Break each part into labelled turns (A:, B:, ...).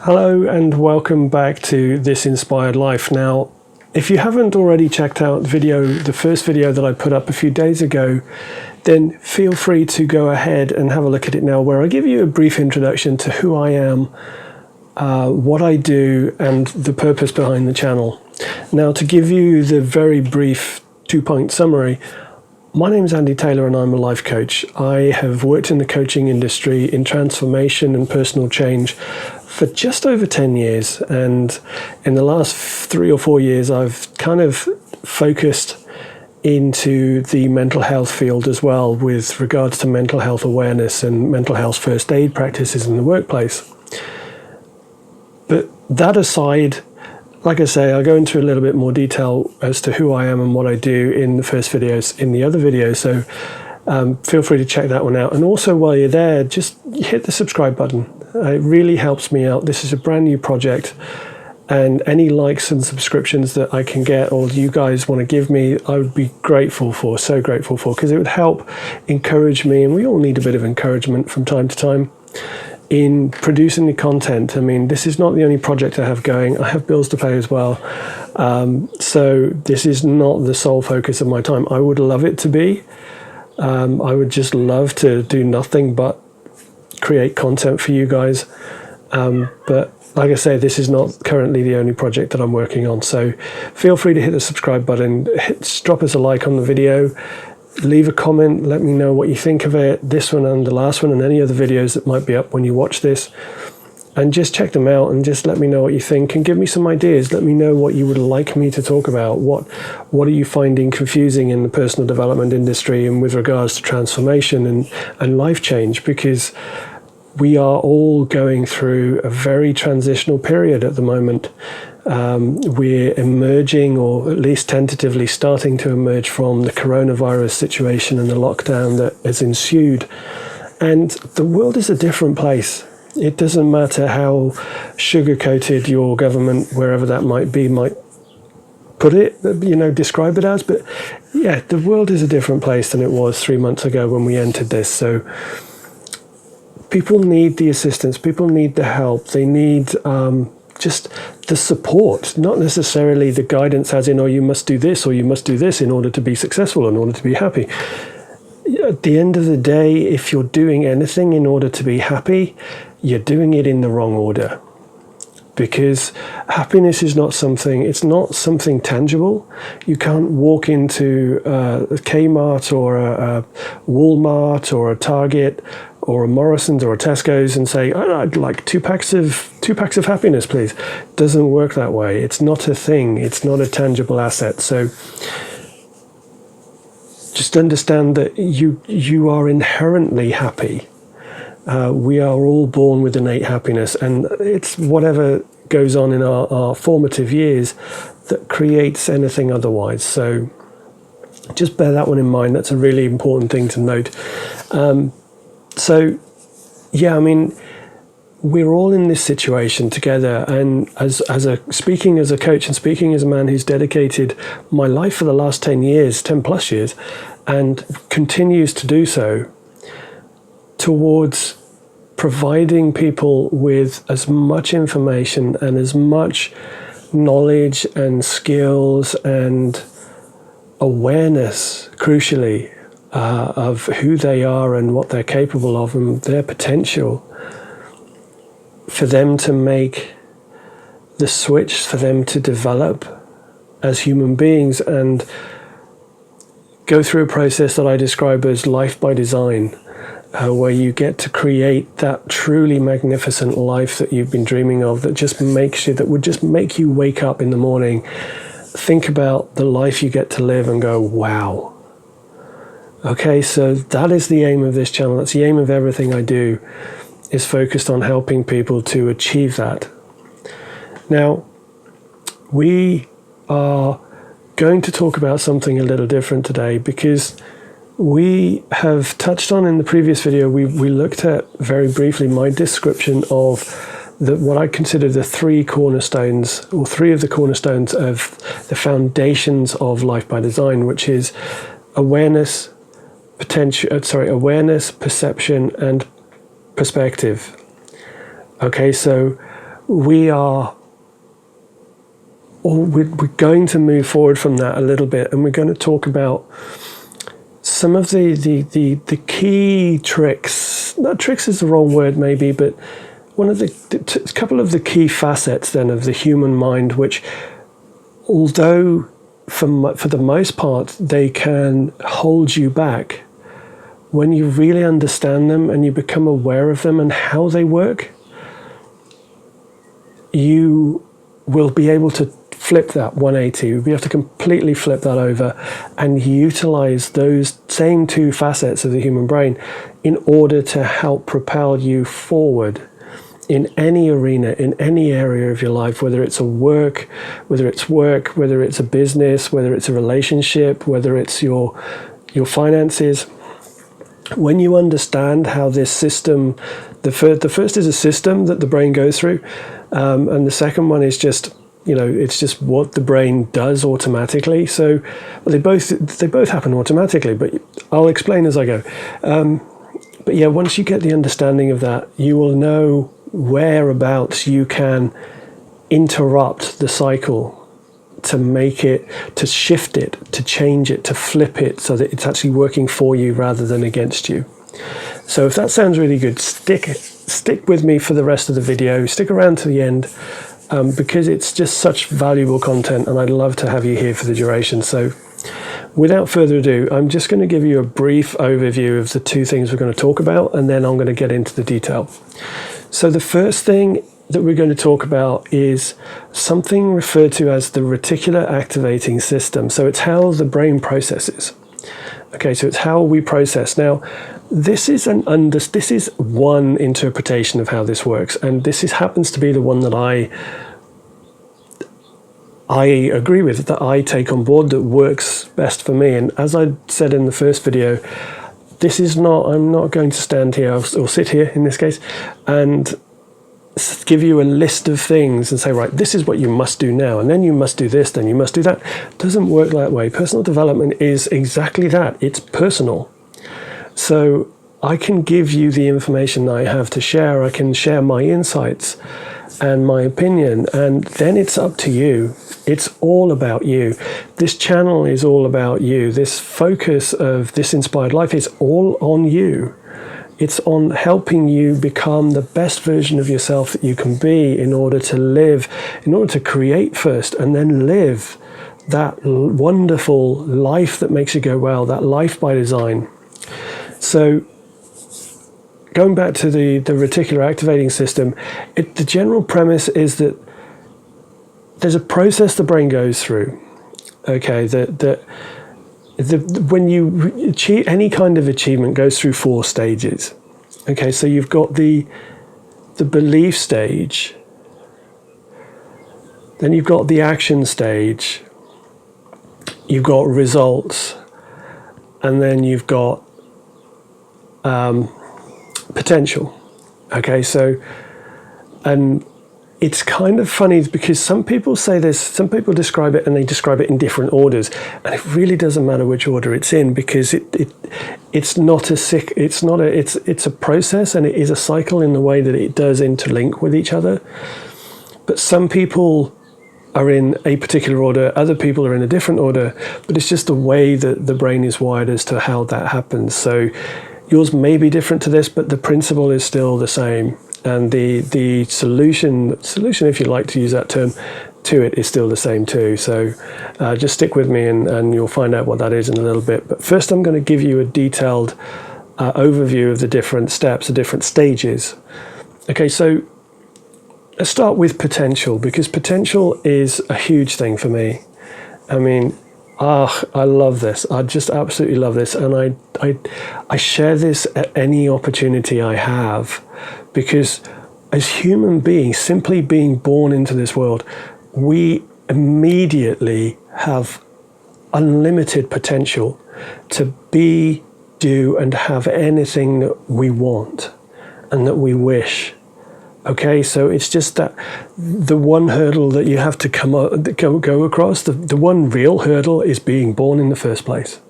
A: Hello and welcome back to This Inspired Life. Now, if you haven't already checked out the first video that I put up a few days ago, then feel free to go ahead and have a look at it now, where I give you a brief introduction to who I am, what I do, and the purpose behind the channel. Now, to give you the very brief two-point summary, my name is Andy Taylor and I'm a life coach. I have worked in the coaching industry in transformation and personal change for just over 10 years. And in the last 3 or 4 years, I've kind of focused into the mental health field as well, with regards to mental health awareness and mental health first aid practices in the workplace. But that aside, like I say, I'll go into a little bit more detail as to who I am and what I do in the first videos, in the other videos. So feel free to check that one out. And also, while you're there, just hit the subscribe button. It really helps me out. This is a brand new project, and any likes and subscriptions that I can get, or you guys want to give me, I would be grateful for, so grateful for, because it would help encourage me. And we all need a bit of encouragement from time to time in producing the content. I mean, this is not the only project I have going. I have bills to pay as well. So this is not the sole focus of my time. I would love it to be. I would just love to do nothing but create content for you guys. But like I say, this is not currently the only project that I'm working on. So feel free to hit the subscribe button, drop us a like on the video, leave a comment, let me know what you think of it, this one and the last one, and any other videos that might be up when you watch this. And just check them out and just let me know what you think and give me some ideas. Let me know what you would like me to talk about. What are you finding confusing in the personal development industry and with regards to transformation and life change? Because we are all going through a very transitional period at the moment. We're emerging, or at least tentatively starting to emerge, from the coronavirus situation and the lockdown that has ensued. And the world is a different place. It doesn't matter how sugar-coated your government, wherever that might be, might put it, describe it as. But yeah, the world is a different place than it was 3 months ago when we entered this. So people need the assistance. People need the help. They need just the support, not necessarily the guidance as in, oh, you must do this or you must do this in order to be successful, in order to be happy. At the end of the day, if you're doing anything in order to be happy, you're doing it in the wrong order. Because happiness is not something tangible. You can't walk into a Kmart or a Walmart or a Target or a Morrison's or a Tesco's and say, oh, I'd like two packs of happiness, please. It doesn't work that way. It's not a thing. It's not a tangible asset. So just understand that you are inherently happy. We are all born with innate happiness, and it's whatever goes on in our formative years that creates anything otherwise. So just bear that one in mind. That's a really important thing to note. So yeah, I mean, we're all in this situation together, and speaking as a coach and speaking as a man who's dedicated my life for the last 10 plus years, and continues to do so, towards providing people with as much information and as much knowledge and skills and awareness, crucially, of who they are and what they're capable of and their potential, for them to make the switch, for them to develop as human beings and go through a process that I describe as life by design, where you get to create that truly magnificent life that you've been dreaming of, that would just make you wake up in the morning, think about the life you get to live and go, wow. Okay, so that is the aim of this channel. That's the aim of everything I do, is focused on helping people to achieve that. Now, we are going to talk about something a little different today, because we have touched on in the previous video, we looked at very briefly my description of what I consider the three cornerstones, or three of the cornerstones of the foundations of Life by Design, which is awareness, perception, and perspective. Okay, so we are, or we're going to move forward from that a little bit, and we're going to talk about some of the key tricks. Not tricks is the wrong word maybe, but one of the couple of the key facets then of the human mind, which, although for the most part they can hold you back, when you really understand them and you become aware of them and how they work, you will be able to flip that 180. You'll be able to completely flip that over and utilize those same two facets of the human brain in order to help propel you forward in any arena, in any area of your life, whether it's whether it's a business, whether it's a relationship, whether it's your finances. When you understand how this system, the first is a system that the brain goes through, and the second one is just, it's just what the brain does automatically. So they both happen automatically, but I'll explain as I go. But yeah, once you get the understanding of that, you will know whereabouts you can interrupt the cycle, to make it, to shift it, to change it, to flip it so that it's actually working for you rather than against you. So if that sounds really good, stick with me for the rest of the video. Stick around to the end, because it's just such valuable content, and I'd love to have you here for the duration. So without further ado, I'm just going to give you a brief overview of the two things we're going to talk about, and then I'm going to get into the detail. So the first thing that we're going to talk about is something referred to as the reticular activating system. So it's how the brain processes. Okay, so it's how we process. Now, this is one interpretation of how this works, and this happens to be the one that I agree with, that I take on board, that works best for me. And as I said in the first video, I'm not going to stand here or sit here in this case and give you a list of things and say, right, this is what you must do now, and then you must do this, then you must do that. It doesn't work that way. Personal development is exactly that. It's personal. So I can give you the information I have to share. I can share my insights and my opinion, and then it's up to you. It's all about you. This channel is all about you. This focus of This Inspired Life is all on you. It's on helping you become the best version of yourself that you can be, in order to live, in order to create first, and then live that wonderful life that makes you go, well, that life by design. So going back to the reticular activating system, the general premise is that there's a process the brain goes through. Okay, when you achieve any kind of achievement, goes through 4 stages. Okay, so you've got the belief stage, then you've got the action stage, you've got results, and then you've got potential. Okay, so, and it's kind of funny because some people say this, some people describe it, and they describe it in different orders, and it really doesn't matter which order it's in, because it's a process, and it is a cycle in the way that it does interlink with each other. But some people are in a particular order, other people are in a different order, but it's just the way that the brain is wired as to how that happens. So yours may be different to this, but the principle is still the same. And the solution, if you like to use that term, to it is still the same too. So just stick with me, and you'll find out what that is in a little bit. But first I'm going to give you a detailed overview of the different steps, the different stages. Okay, so let's start with potential, because potential is a huge thing for me. I mean, I love this. I just absolutely love this, and I share this at any opportunity I have, because as human beings, simply being born into this world, we immediately have unlimited potential to be, do, and have anything that we want and that we wish. Okay, so it's just that the one hurdle that you have to go across, the one real hurdle, is being born in the first place.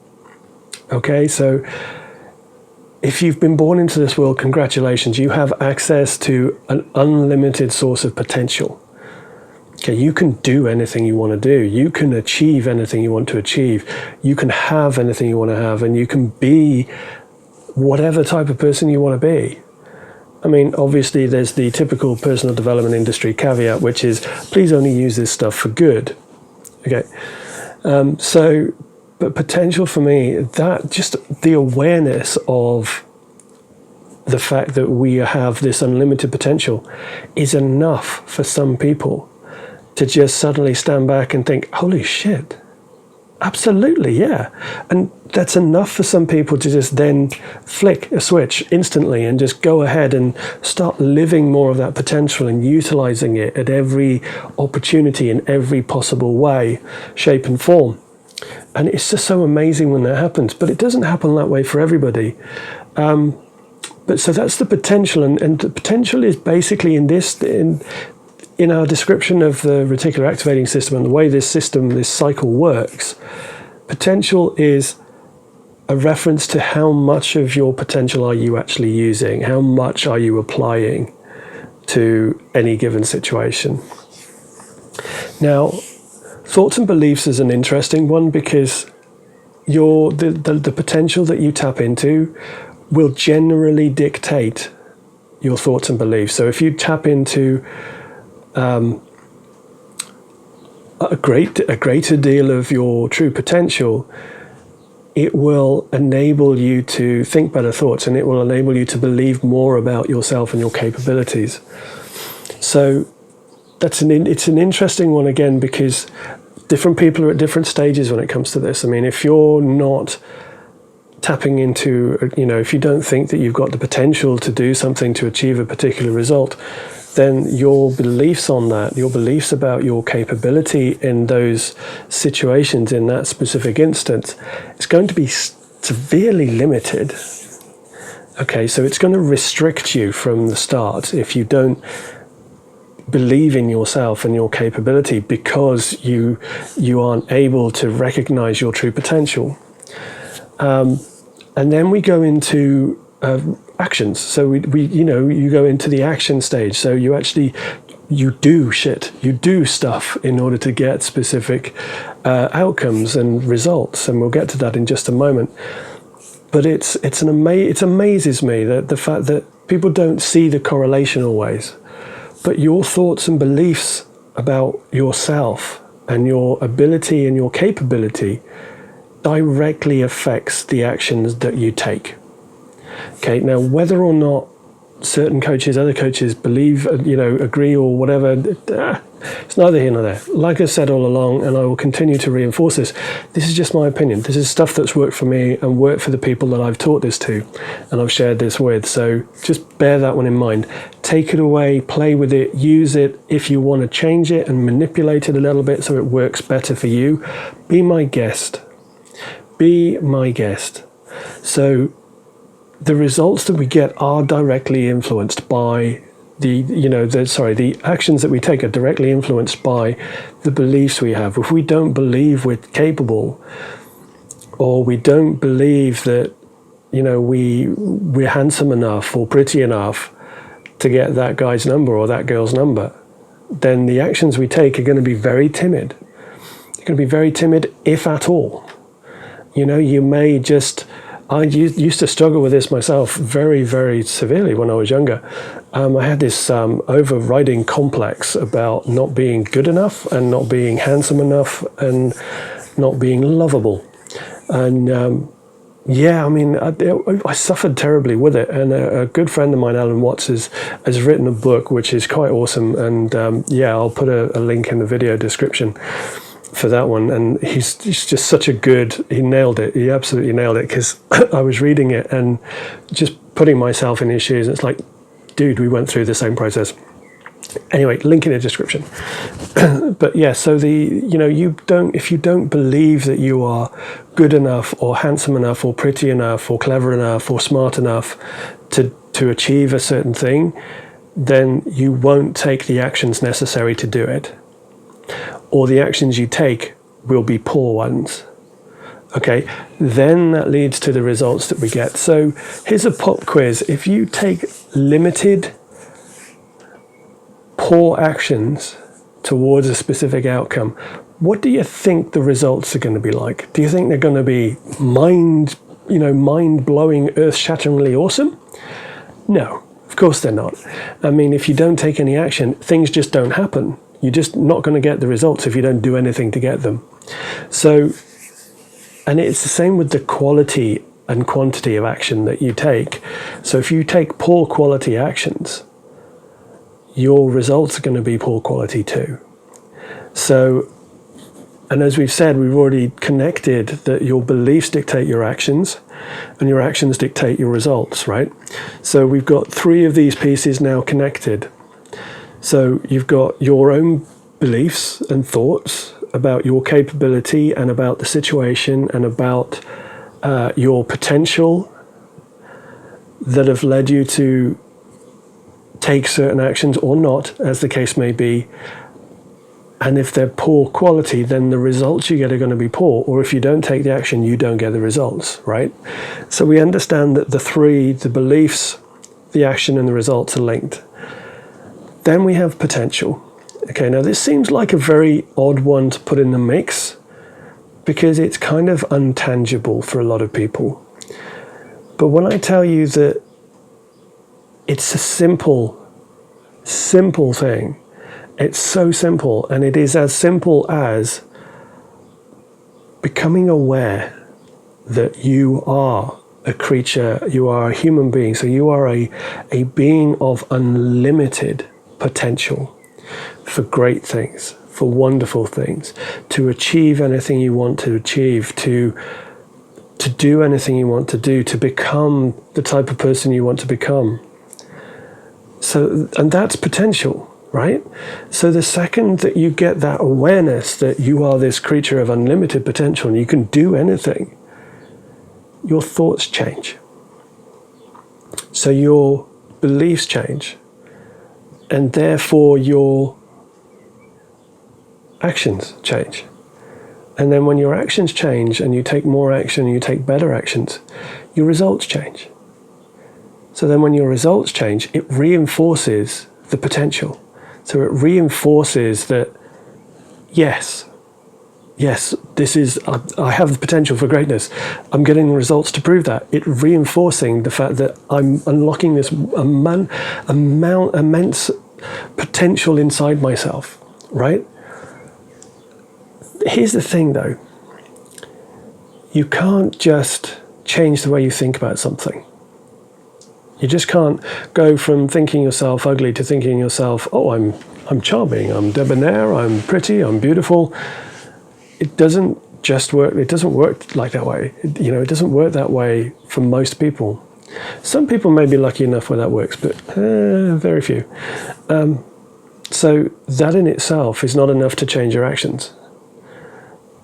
A: Okay, so if you've been born into this world, congratulations, you have access to an unlimited source of potential. Okay, you can do anything you want to do. You can achieve anything you want to achieve. You can have anything you want to have, and you can be whatever type of person you want to be. I mean, obviously, there's the typical personal development industry caveat, which is please only use this stuff for good. Okay, but potential for me, that just the awareness of the fact that we have this unlimited potential is enough for some people to just suddenly stand back and think, holy shit, absolutely, yeah. And that's enough for some people to just then flick a switch instantly and just go ahead and start living more of that potential and utilizing it at every opportunity in every possible way, shape and form. And it's just so amazing when that happens, but it doesn't happen that way for everybody. But so that's the potential, and the potential is basically in our description of the reticular activating system and the way this cycle works. Potential is a reference to how much of your potential are you actually using, how much are you applying to any given situation. Now, thoughts and beliefs is an interesting one, because the potential that you tap into will generally dictate your thoughts and beliefs. So if you tap into a greater deal of your true potential, it will enable you to think better thoughts, and it will enable you to believe more about yourself and your capabilities. So it's an interesting one again, because different people are at different stages when it comes to this. I mean, if you're not tapping into, if you don't think that you've got the potential to do something to achieve a particular result, then your beliefs on that, your beliefs about your capability in those situations, in that specific instance, it's going to be severely limited. Okay, so it's going to restrict you from the start if you don't believe in yourself and your capability, because you aren't able to recognize your true potential. And then we go into actions. So you go into the action stage. So you do stuff in order to get specific outcomes and results, and we'll get to that in just a moment. But it amazes me that the fact that people don't see the correlation always. But your thoughts and beliefs about yourself and your ability and your capability directly affects the actions that you take. Okay, now whether or not certain coaches, other coaches believe, agree or whatever, it's neither here nor there. Like I said all along, and I will continue to reinforce this is just my opinion. This is stuff that's worked for me and worked for the people that I've taught this to and I've shared this with. So just bear that one in mind. Take it away, play with it, use it. If you want to change it and manipulate it a little bit so it works better for you, be my guest. Be my guest. So the results that we get are directly influenced by the actions that we take are directly influenced by the beliefs we have. If we don't believe we're capable, or we don't believe that we're handsome enough or pretty enough to get that guy's number or that girl's number, then the actions we take are going to be very timid. They're going to be very timid, if at all. You may just... I used to struggle with this myself very, very severely when I was younger. I had this overriding complex about not being good enough and not being handsome enough and not being lovable. And I suffered terribly with it. And a good friend of mine, Alan Watts, has written a book which is quite awesome. And I'll put a link in the video description for that one. And he's just such he nailed it. He absolutely nailed it, because I was reading it and just putting myself in his shoes. It's like, dude, we went through the same process. Anyway, link in the description. But yeah, so if you don't believe that you are good enough or handsome enough or pretty enough or clever enough or smart enough to achieve a certain thing, then you won't take the actions necessary to do it. Or the actions you take will be poor ones. Okay, then that leads to the results that we get. So here's a pop quiz. If you take limited poor actions towards a specific outcome, what do you think the results are going to be like? Do you think they're going to be mind-blowing, earth-shatteringly awesome? No, of course they're not. I mean, if you don't take any action, things just don't happen. You're just not going to get the results if you don't do anything to get them. So, and it's the same with the quality and quantity of action that you take. So if you take poor quality actions, your results are going to be poor quality too. So, and as we've said, we've already connected that your beliefs dictate your actions and your actions dictate your results, right? So we've got three of these pieces now connected. So you've got your own beliefs and thoughts about your capability and about the situation and about your potential that have led you to take certain actions or not, as the case may be. And if they're poor quality, then the results you get are going to be poor. Or if you don't take the action, you don't get the results, right? So we understand that the beliefs, the action, and the results are linked. Then we have potential. Okay, now this seems like a very odd one to put in the mix because it's kind of untangible for a lot of people. But when I tell you that it's a simple thing, it's so simple, and it is as simple as becoming aware that you are a creature, you are a human being, so you are a being of unlimited potential for great things, for wonderful things, to achieve anything you want to achieve, to do anything you want to do, to become the type of person you want to become. So, and that's potential. Right? So the second that you get that awareness that you are this creature of unlimited potential and you can do anything, your thoughts change. So your beliefs change. And therefore your actions change. And then when your actions change and you take more action and you take better actions, your results change. So then when your results change, it reinforces the potential. So it reinforces that, yes, this is, I have the potential for greatness. I'm getting the results to prove that. It's reinforcing the fact that I'm unlocking this immense potential inside myself, right? Here's the thing though. You can't just change the way you think about something. You just can't go from thinking yourself ugly to thinking yourself, oh, I'm charming, I'm debonair, I'm pretty, I'm beautiful. It doesn't just work. It doesn't work like that way. It doesn't work that way for most people. Some people may be lucky enough where that works, but very few. So that in itself is not enough to change your actions.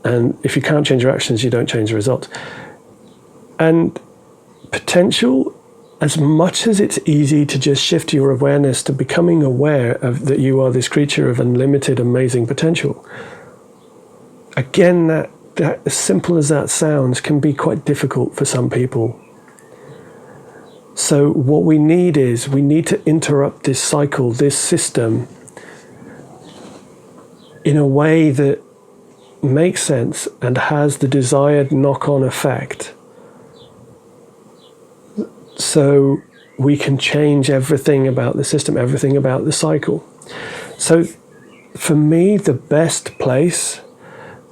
A: And if you can't change your actions, you don't change the results. And potential, as much as it's easy to just shift your awareness to becoming aware of that you are this creature of unlimited, amazing potential, again, that as simple as that sounds, can be quite difficult for some people. So what we need to interrupt this cycle, this system, in a way that makes sense and has the desired knock-on effect, so we can change everything about the system, everything about the cycle. So for me, the best place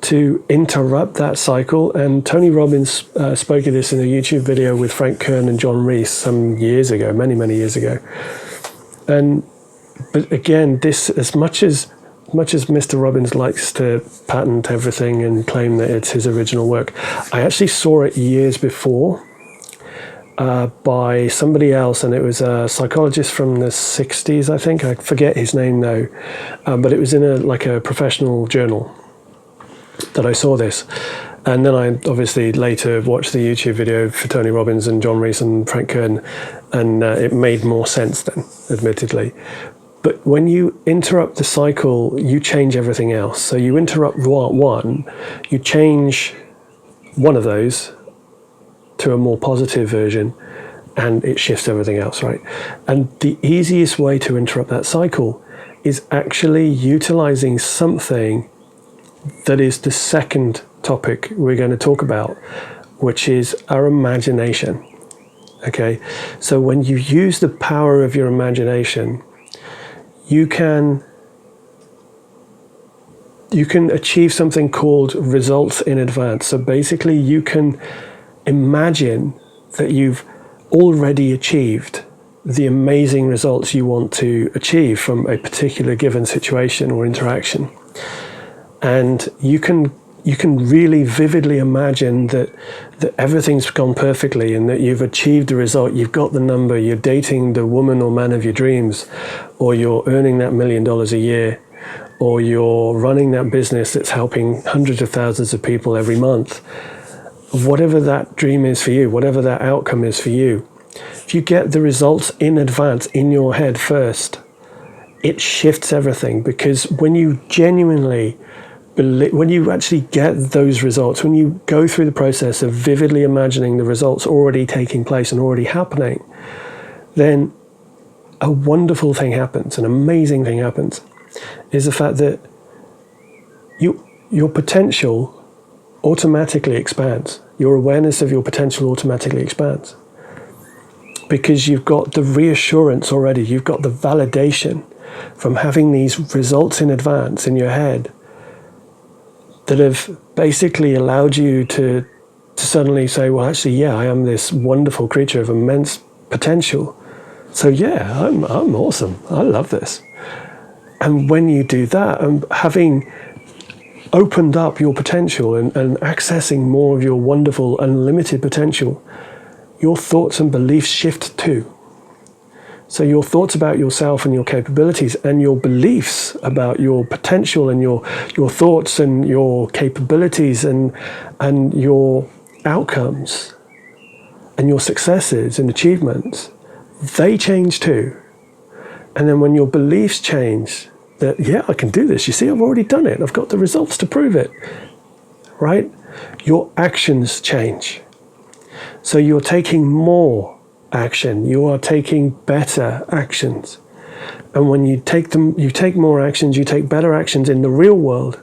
A: to interrupt that cycle, and Tony Robbins spoke of this in a YouTube video with Frank Kern and John Reese some years ago, many years ago. But again, this, as much as Mr. Robbins likes to patent everything and claim that it's his original work, I actually saw it years before by somebody else, and it was a psychologist from the 60s, I think. I forget his name though, but it was in a professional journal that I saw this. And then I obviously later watched the YouTube video for Tony Robbins and John Reese and Frank Kern, and it made more sense then, admittedly. But when you interrupt the cycle, you change everything else. So you interrupt one, you change one of those to a more positive version, and it shifts everything else, right? And the easiest way to interrupt that cycle is actually utilizing something that is the second topic we're going to talk about, which is our imagination. Okay, so when you use the power of your imagination, you can achieve something called results in advance. So basically you can imagine that you've already achieved the amazing results you want to achieve from a particular given situation or interaction. And you can really vividly imagine that everything's gone perfectly and that you've achieved the result, you've got the number, you're dating the woman or man of your dreams, or you're earning that $1 million a year, or you're running that business that's helping hundreds of thousands of people every month. Whatever that dream is for you, whatever that outcome is for you, if you get the results in advance in your head first, it shifts everything. Because when you genuinely when you actually get those results, when you go through the process of vividly imagining the results already taking place and already happening, then a wonderful thing happens, an amazing thing happens, is the fact that your potential automatically expands. Your awareness of your potential automatically expands. Because you've got the reassurance already, you've got the validation from having these results in advance in your head that have basically allowed you to suddenly say, well, actually, yeah, I am this wonderful creature of immense potential. So yeah, I'm awesome. I love this. And when you do that, and having opened up your potential and accessing more of your wonderful, unlimited potential, your thoughts and beliefs shift too. So your thoughts about yourself and your capabilities and your beliefs about your potential and your thoughts and your capabilities and your outcomes and your successes and achievements, they change too. And then when your beliefs change, that, yeah, I can do this. You see, I've already done it. I've got the results to prove it, right? Your actions change. So you're taking more action. You are taking better actions. And when you take more actions, you take better actions in the real world,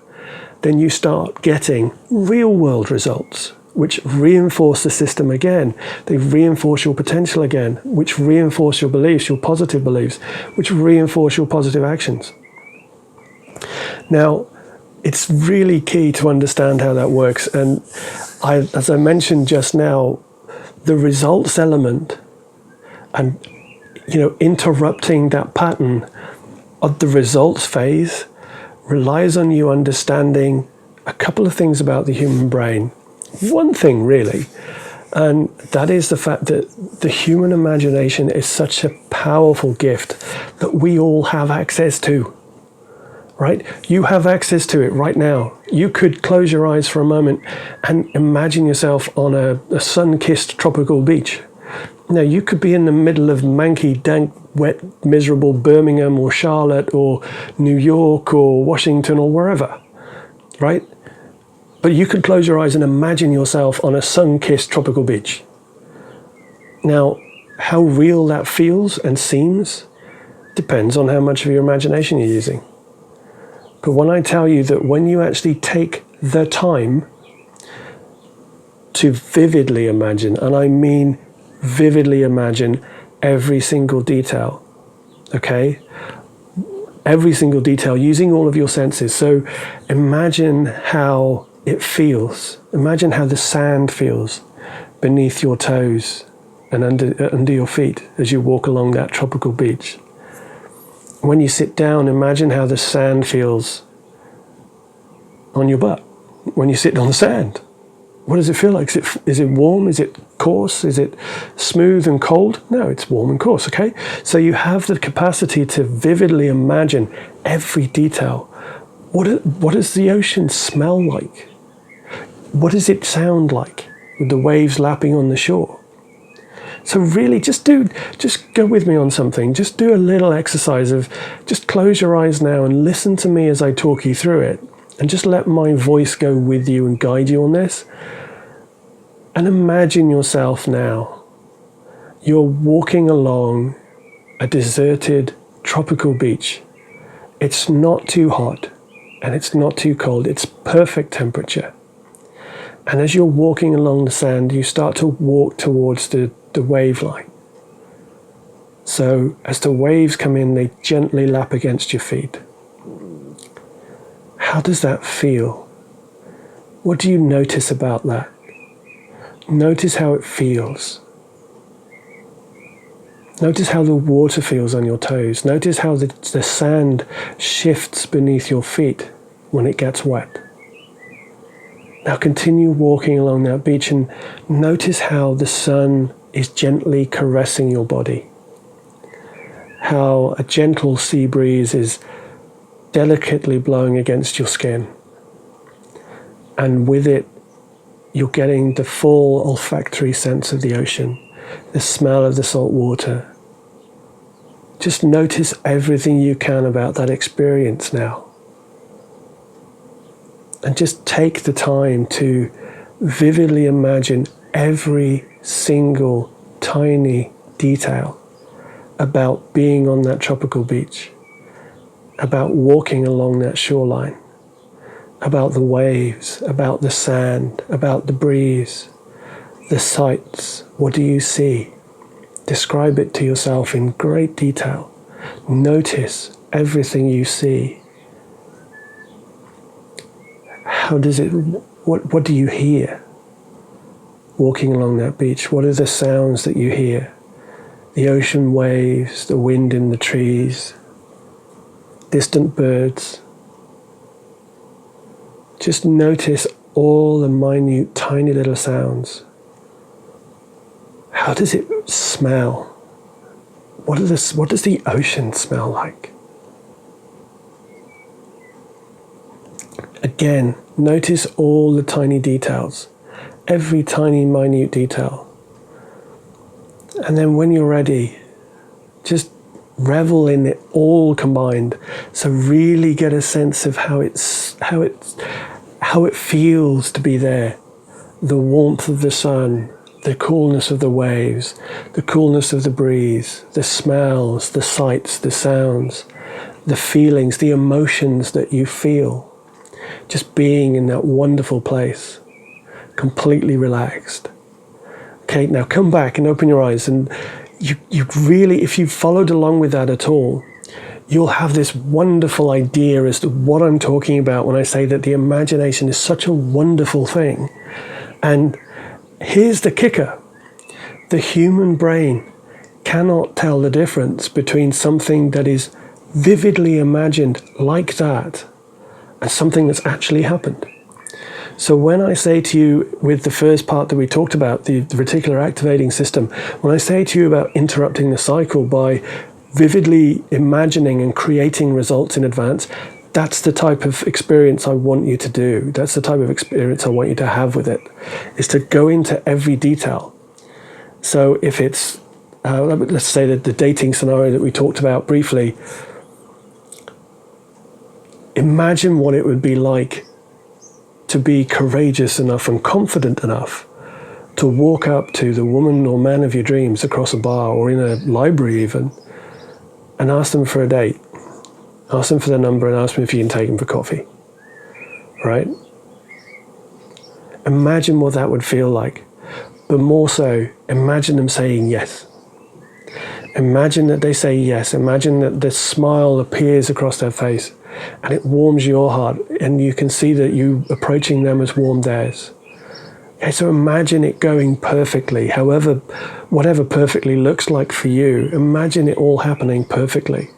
A: then you start getting real world results, which reinforce the system again. They reinforce your potential again, which reinforce your beliefs, your positive beliefs, which reinforce your positive actions. Now, it's really key to understand how that works. And as I mentioned just now, the results element and, interrupting that pattern of the results phase relies on you understanding a couple of things about the human brain. One thing really, and that is the fact that the human imagination is such a powerful gift that we all have access to, right? You have access to it right now. You could close your eyes for a moment and imagine yourself on a sun-kissed tropical beach. Now, you could be in the middle of manky, dank, wet, miserable Birmingham or Charlotte or New York or Washington or wherever, right? But you could close your eyes and imagine yourself on a sun-kissed tropical beach. Now, how real that feels and seems depends on how much of your imagination you're using. But when I tell you that when you actually take the time to vividly imagine, and I mean vividly imagine every single detail, okay? Every single detail, using all of your senses. So imagine how it feels. Imagine how the sand feels beneath your toes and under your feet as you walk along that tropical beach. When you sit down, imagine how the sand feels on your butt when you sit on the sand. What does it feel like? Is it warm? Is it coarse? Is it smooth and cold? No, it's warm and coarse, okay? So you have the capacity to vividly imagine every detail. What does the ocean smell like? What does it sound like with the waves lapping on the shore? So really just go with me on something. Just do a little exercise of just close your eyes now and listen to me as I talk you through it. And just let my voice go with you and guide you on this. And imagine yourself now. You're walking along a deserted tropical beach. It's not too hot and it's not too cold. It's perfect temperature. And as you're walking along the sand, you start to walk towards the wave line. So as the waves come in, they gently lap against your feet. How does that feel? What do you notice about that? Notice how it feels. Notice how the water feels on your toes. Notice how the sand shifts beneath your feet when it gets wet. Now continue walking along that beach and notice how the sun is gently caressing your body. How a gentle sea breeze is delicately blowing against your skin. And with it, you're getting the full olfactory sense of the ocean, the smell of the salt water. Just notice everything you can about that experience now. And just take the time to vividly imagine every single tiny detail about being on that tropical beach, about walking along that shoreline, about the waves, about the sand, about the breeze, the sights. What do you see? Describe it to yourself in great detail. Notice everything you see. How does it, what do you hear walking along that beach? What are the sounds that you hear? The ocean waves, the wind in the trees, distant birds. Just notice all the minute, tiny little sounds. How does it smell? What does the ocean smell like? Again, notice all the tiny details, every tiny, minute detail. And then when you're ready, just revel in it all combined. So really get a sense of how it feels to be there. The warmth of the sun, the coolness of the waves, the coolness of the breeze, the smells, the sights, the sounds, the feelings, the emotions that you feel. Just being in that wonderful place, completely relaxed. Okay, now come back and open your eyes, and you really, if you've followed along with that at all, you'll have this wonderful idea as to what I'm talking about when I say that the imagination is such a wonderful thing. And here's the kicker. The human brain cannot tell the difference between something that is vividly imagined like that and something that's actually happened. So when I say to you, with the first part that we talked about, the reticular activating system, when I say to you about interrupting the cycle by vividly imagining and creating results in advance, that's the type of experience I want you to do. That's the type of experience I want you to have with it, is to go into every detail. So if it's, let's say that the dating scenario that we talked about briefly, imagine what it would be like to be courageous enough and confident enough to walk up to the woman or man of your dreams across a bar or in a library even, and ask them for a date. Ask them for their number and ask them if you can take them for coffee. Right? Imagine what that would feel like. But more so, imagine them saying yes. Imagine that they say yes. Imagine that the smile appears across their face and it warms your heart, and you can see that you approaching them has warmed theirs. Okay, so imagine it going perfectly, whatever perfectly looks like for you. Imagine it all happening perfectly.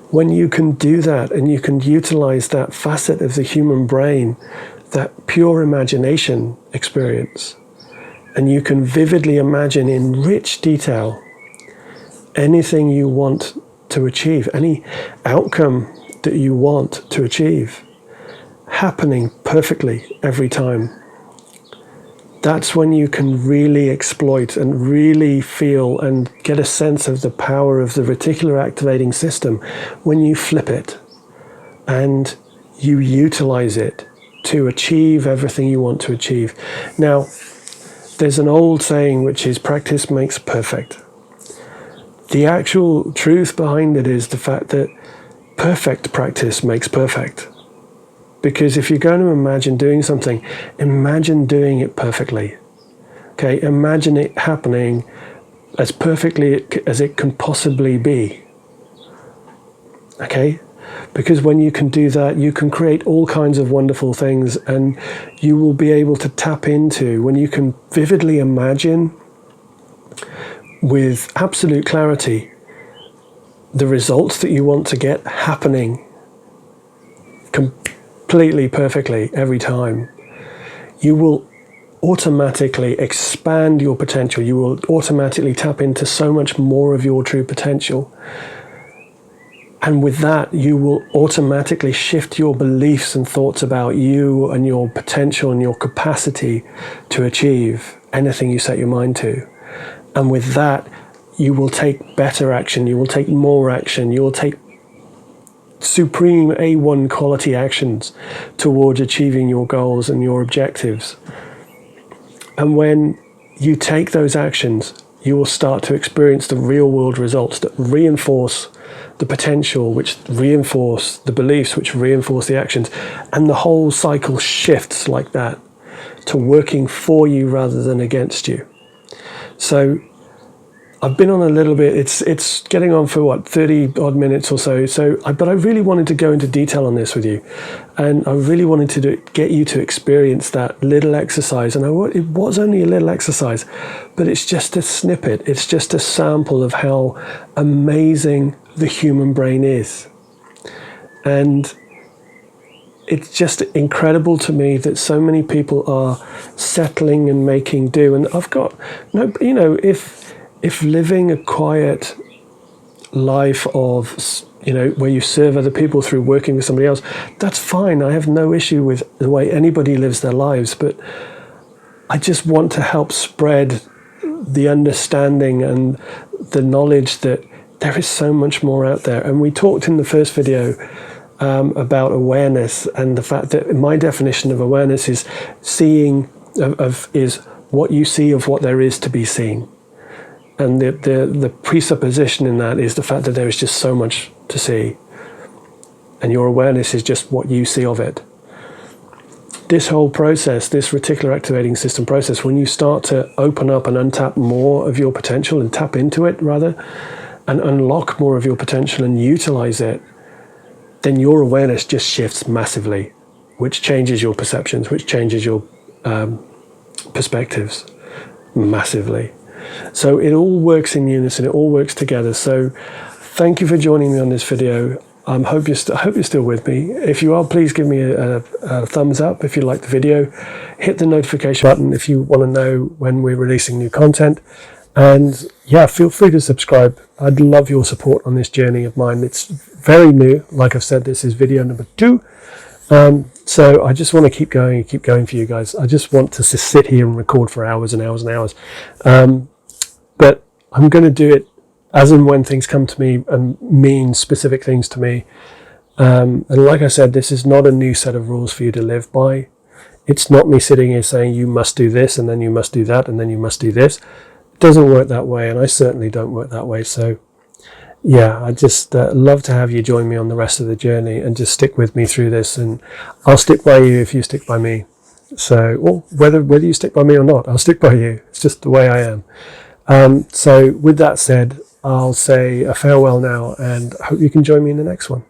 A: When you can do that and you can utilize that facet of the human brain, that pure imagination experience, and you can vividly imagine in rich detail anything you want to achieve, any outcome that you want to achieve, happening perfectly every time. That's when you can really exploit and really feel and get a sense of the power of the reticular activating system when you flip it and you utilize it to achieve everything you want to achieve. Now, there's an old saying which is practice makes perfect. The actual truth behind it is the fact that perfect practice makes perfect. Because if you're going to imagine doing something, imagine doing it perfectly. Okay, imagine it happening as perfectly as it can possibly be. Okay, because when you can do that, you can create all kinds of wonderful things, and you will be able to tap into, when you can vividly imagine with absolute clarity the results that you want to get happening completely perfectly every time, you will automatically expand your potential. You will automatically tap into so much more of your true potential. And with that, you will automatically shift your beliefs and thoughts about you and your potential and your capacity to achieve anything you set your mind to. And with that, you will take better action. You will take more action. You will take supreme A1 quality actions towards achieving your goals and your objectives. And when you take those actions, you will start to experience the real world results that reinforce the potential, which reinforce the beliefs, which reinforce the actions. And the whole cycle shifts like that to working for you rather than against you. So I've been on a little bit, it's getting on for what, 30 odd minutes or so. But I really wanted to go into detail on this with you. And I really wanted to get you to experience that little exercise. And it was only a little exercise, but it's just a snippet. It's just a sample of how amazing the human brain is. And it's just incredible to me that so many people are settling and making do. And I've got no, if living a quiet life of, where you serve other people through working with somebody else, that's fine. I have no issue with the way anybody lives their lives, but I just want to help spread the understanding and the knowledge that there is so much more out there. And we talked in the first video about awareness, and the fact that my definition of awareness is is what you see of what there is to be seen. And the presupposition in that is the fact that there is just so much to see. And your awareness is just what you see of it. This whole process, this reticular activating system process, when you start to open up and untap more of your potential and tap into it rather, and unlock more of your potential and utilize it, then your awareness just shifts massively, which changes your perceptions, which changes your perspectives massively. So it all works in unison, it all works together. So thank you for joining me on this video. I hope you're still with me. If you are, please give me a thumbs up if you like the video. Hit the notification button if you want to know when we're releasing new content. And yeah, feel free to subscribe. I'd love your support on this journey of mine. It's very new. Like I've said, this is video number 2. So I just want to keep going for you guys. I just want to sit here and record for hours and hours and hours. But I'm going to do it as and when things come to me and mean specific things to me. And like I said, this is not a new set of rules for you to live by. It's not me sitting here saying you must do this and then you must do that and then you must do this. It doesn't work that way, and I certainly don't work that way. So yeah, I just love to have you join me on the rest of the journey and just stick with me through this, and I'll stick by you if you stick by me. So, well, whether you stick by me or not, I'll stick by you. It's just the way I am. So with that said, I'll say a farewell now, and I hope you can join me in the next one.